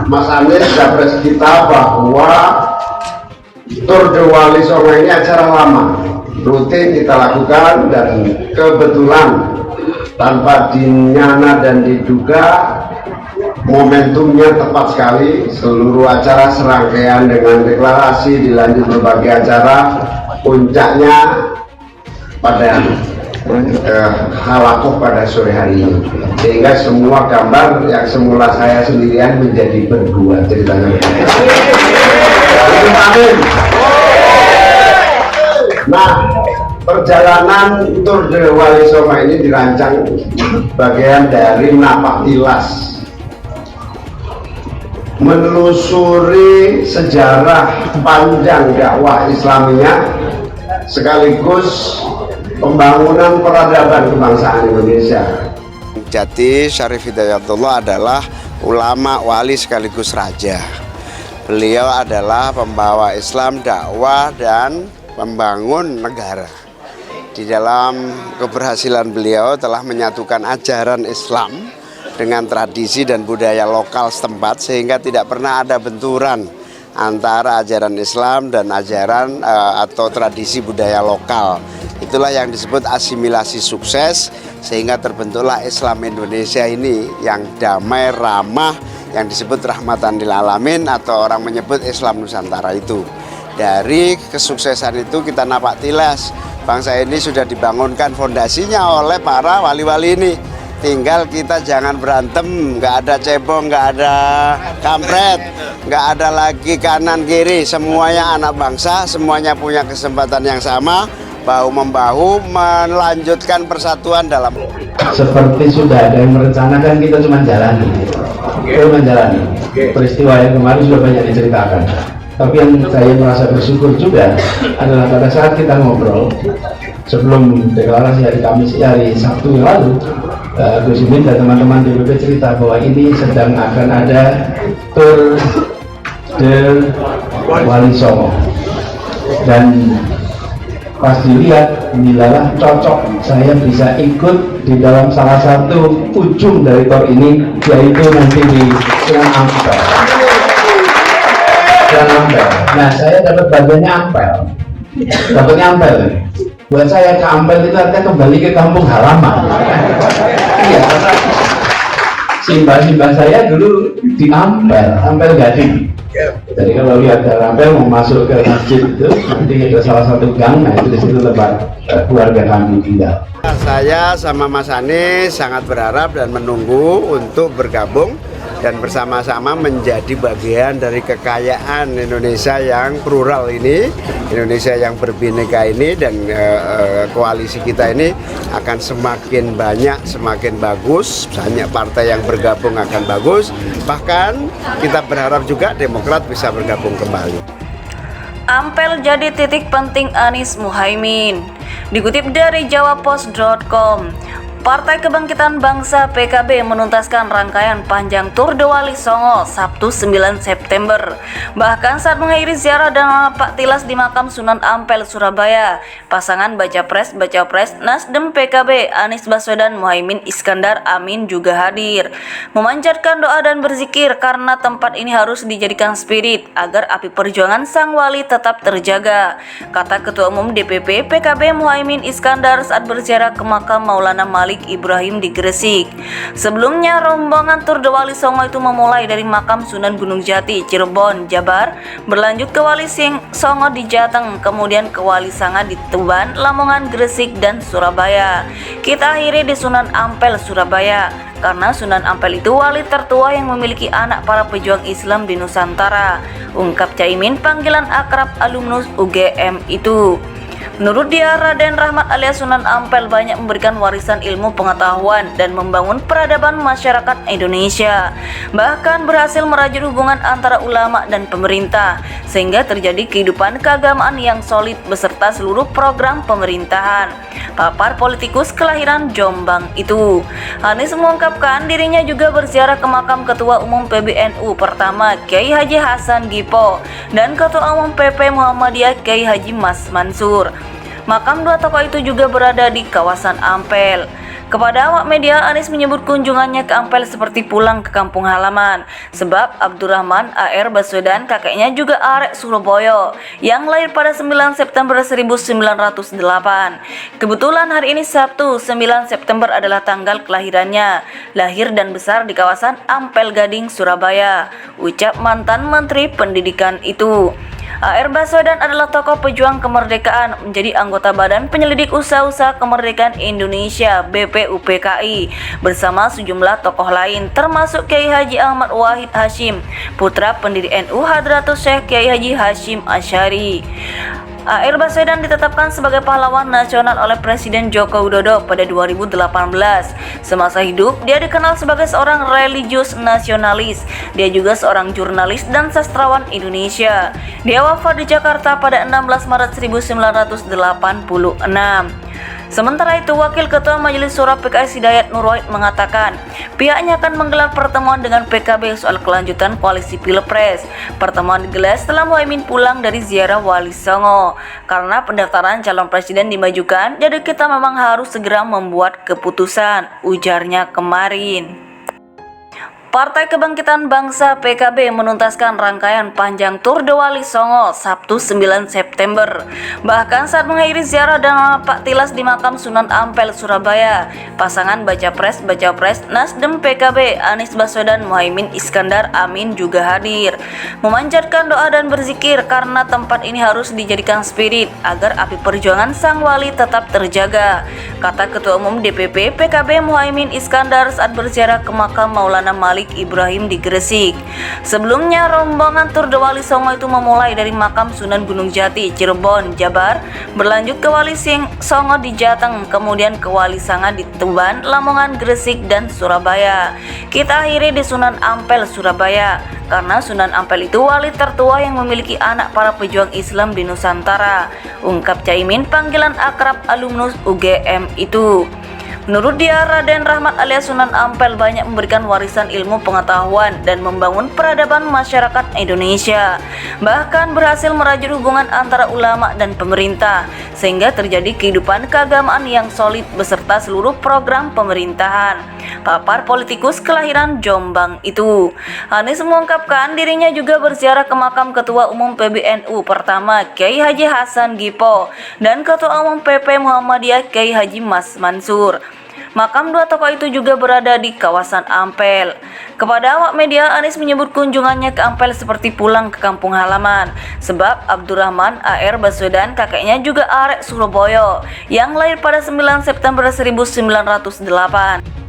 Mas Anies Capres kita bahwa Tour de Wali Songo ini acara lama, rutin kita lakukan, dan kebetulan tanpa dinyana dan diduga momentumnya tepat sekali. Seluruh acara serangkaian dengan deklarasi dilanjut berbagai acara, puncaknya pada halakoh pada sore hari ini, sehingga semua gambar yang semula saya sendirian menjadi berdua ceritanya. Amin. Nah, perjalanan Tour de Wali Songo ini dirancang bagian dari napak tilas menelusuri sejarah panjang dakwah Islamiyah sekaligus pembangunan peradaban kebangsaan Indonesia. Jati Syarif Hidayatullah adalah ulama wali sekaligus raja. Beliau adalah pembawa Islam, dakwah, dan pembangun negara. Di dalam keberhasilan beliau telah menyatukan ajaran Islam dengan tradisi dan budaya lokal setempat, sehingga tidak pernah ada benturan antara ajaran Islam dan ajaran atau tradisi budaya lokal. Itulah yang disebut asimilasi sukses, sehingga terbentuklah Islam Indonesia ini yang damai, ramah, yang disebut rahmatan lil alamin, atau orang menyebut Islam Nusantara itu. Dari kesuksesan itu kita napak tilas, bangsa ini sudah dibangunkan fondasinya oleh para wali-wali ini. Tinggal kita jangan berantem, nggak ada cebong, nggak ada kampret, nggak ada lagi kanan kiri, semuanya anak bangsa, semuanya punya kesempatan yang sama, bahu-membahu melanjutkan persatuan dalam. Seperti sudah ada yang merencanakan, kita cuma jalani. Peristiwa yang kemarin sudah banyak diceritakan. Tapi yang saya merasa bersyukur juga adalah pada saat kita ngobrol sebelum deklarasi hari Kamis, hari Sabtu yang lalu, Gus Imin dan teman-teman DPP cerita bahwa ini sedang akan ada Tour de Wali Songo, dan pas dilihat inilah cocok saya bisa ikut di dalam salah satu ujung dari tour ini, yaitu nanti di Sunan Ampel. Nah, saya dapat bagiannya Ampel, dapatnya Ampel. Buat saya ke Ampel itu artinya kembali ke kampung halaman. Iya, simbah-simbah saya dulu di Ampel Gading. Jadi kalau lihat Ampel mau masuk ke masjid itu, nanti ada salah satu gang, nah itu di situ tempat keluarga kami tinggal. Saya sama Mas Anies sangat berharap dan menunggu untuk bergabung dan bersama-sama menjadi bagian dari kekayaan Indonesia yang plural ini, Indonesia yang berbineka ini, dan koalisi kita ini akan semakin banyak, semakin bagus, banyak partai yang bergabung akan bagus, bahkan kita berharap juga Demokrat bisa bergabung kembali. Ampel jadi titik penting Anies Muhaimin. Dikutip dari jawapos.com, Partai Kebangkitan Bangsa PKB menuntaskan rangkaian panjang Tour de Wali Songo Sabtu 9 September. Bahkan saat mengakhiri ziarah dan napak tilas di makam Sunan Ampel, Surabaya, pasangan Baca Pres Nasdem PKB Anies Baswedan Muhaimin Iskandar Amin juga hadir, memanjatkan doa dan berzikir karena tempat ini harus dijadikan spirit agar api perjuangan sang wali tetap terjaga, kata Ketua Umum DPP PKB Muhaimin Iskandar saat berziarah ke makam Maulana Malik Ibrahim di Gresik. Sebelumnya rombongan Tour de Wali Songo itu memulai dari makam Sunan Gunung Jati, Cirebon, Jabar, berlanjut ke Wali Songo di Jateng, kemudian ke Wali Sanga di Tuban, Lamongan, Gresik, dan Surabaya. Kita akhiri di Sunan Ampel, Surabaya, karena Sunan Ampel itu wali tertua yang memiliki anak para pejuang Islam di Nusantara, ungkap Caimin panggilan akrab alumnus UGM itu. Menurut dia, Raden Rahmat alias Sunan Ampel banyak memberikan warisan ilmu pengetahuan dan membangun peradaban masyarakat Indonesia. Bahkan berhasil merajut hubungan antara ulama dan pemerintah, sehingga terjadi kehidupan keagamaan yang solid beserta seluruh program pemerintahan, papar politikus kelahiran Jombang itu. Anies mengungkapkan dirinya juga berziarah ke makam Ketua Umum PBNU pertama Kiai Haji Hasan Gipo dan Ketua Umum PP Muhammadiyah Kiai Haji Mas Mansur. Makam dua tokoh itu juga berada di kawasan Ampel. Kepada awak media, Anies menyebut kunjungannya ke Ampel seperti pulang ke kampung halaman, sebab Abdurrahman A.R. Baswedan kakeknya juga arek Surabaya yang lahir pada 9 September 1908. Kebetulan hari ini Sabtu 9 September adalah tanggal kelahirannya. Lahir dan besar di kawasan Ampel Gading, Surabaya, ucap mantan Menteri Pendidikan itu. A.R. Baswedan adalah tokoh pejuang kemerdekaan, menjadi anggota Badan Penyelidik Usaha-Usaha Kemerdekaan Indonesia (BPUPKI) bersama sejumlah tokoh lain termasuk Kiai Haji Ahmad Wahid Hashim, putra pendiri NU Hadratus Syekh Kiai Haji Hashim Asy'ari. A.R. Baswedan ditetapkan sebagai pahlawan nasional oleh Presiden Joko Widodo pada 2018. Semasa hidup, dia dikenal sebagai seorang religius nasionalis. Dia juga seorang jurnalis dan sastrawan Indonesia. Dia wafat di Jakarta pada 16 Maret 1986. Sementara itu, Wakil Ketua Majelis Syuro PKS Hidayat Nur Wahid mengatakan pihaknya akan menggelar pertemuan dengan PKB soal kelanjutan koalisi Pilpres. Pertemuan digelar setelah Muhaimin pulang dari ziarah Wali Songo. Karena pendaftaran calon presiden dimajukan, jadi kita memang harus segera membuat keputusan, ujarnya kemarin. Partai Kebangkitan Bangsa PKB menuntaskan rangkaian panjang Tour de Wali Songo Sabtu 9 September. Bahkan saat mengakhiri ziarah dan Pak Tilas di makam Sunan Ampel, Surabaya, pasangan Baca Pres Nasdem PKB Anies Baswedan Muhaimin Iskandar Amin juga hadir, memanjatkan doa dan berzikir karena tempat ini harus dijadikan spirit agar api perjuangan sang wali tetap terjaga, kata Ketua Umum DPP PKB Muhaimin Iskandar saat berziarah ke makam Maulana Malik Ibrahim di Gresik. Sebelumnya, rombongan Tour de Wali Songo itu memulai dari makam Sunan Gunung Jati, Cirebon, Jabar, berlanjut ke Wali Songo di Jateng, kemudian ke Wali Sanga di Tuban, Lamongan, Gresik, dan Surabaya. Kita akhiri di Sunan Ampel, Surabaya, karena Sunan Ampel itu wali tertua yang memiliki anak para pejuang Islam di Nusantara, ungkap Caimin panggilan akrab alumnus UGM itu. Menurut dia, Raden Rahmat alias Sunan Ampel banyak memberikan warisan ilmu pengetahuan dan membangun peradaban masyarakat Indonesia. Bahkan berhasil merajut hubungan antara ulama dan pemerintah, sehingga terjadi kehidupan keagamaan yang solid beserta seluruh program pemerintahan, papar politikus kelahiran Jombang itu. Anies mengungkapkan dirinya juga berziarah ke makam Ketua Umum PBNU pertama Kiai Haji Hasan Gipo dan Ketua Umum PP Muhammadiyah Kiai Haji Mas Mansur. Makam dua tokoh itu juga berada di kawasan Ampel. Kepada awak media, Anies menyebut kunjungannya ke Ampel seperti pulang ke kampung halaman, sebab Abdurrahman A.R. Baswedan kakeknya juga arek Surabaya yang lahir pada 9 September 1908.